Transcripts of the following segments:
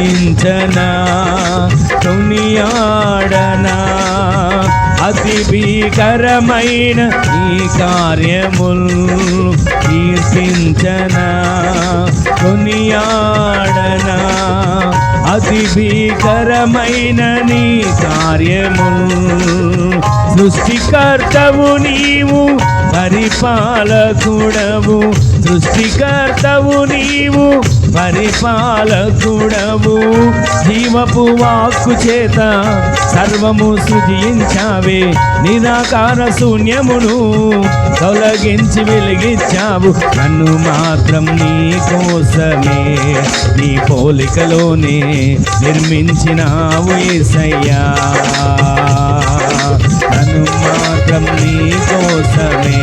స్తుతించనా కొనియాడనా అతి భీకరమైన ఈ కార్యములు కీర్తించనా కొనియాడనా అతి భీకరమైన నీ కార్యములు సృష్టికర్తవు నీవు పరిపాలకుడవు సృష్టికర్తవు నీవు పరిపాలకుడవు జీవపు వాక్కు చేత సర్వము సృజించావే నిరాకార శూన్యమును తొలగించి వెలిగించావు నన్ను మాత్రం నీ కోసమే నీ పోలికలోనే నిర్మించినావు యేసయ్యా నన్ను మాత్రం నీ కోసమే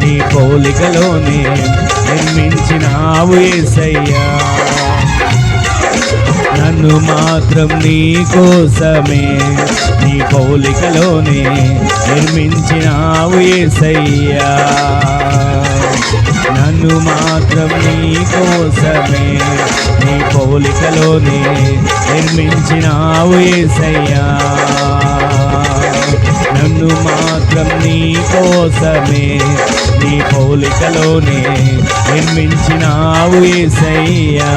నీ పోలికలోనే నిర్మించినావు యేసయ్యా నన్ను మాత్రం నీ కోసమే నీ పోలికలోనే నిర్మించినావు యేసయ్యా నన్ను మాత్రం నీ కోసమే నీ పోలికలోనే నిర్మించినావు యేసయ్యా నన్ను మాత్రం నీ కోసమే నీ పోలికలోనే నిర్మించినావు యేసయ్యా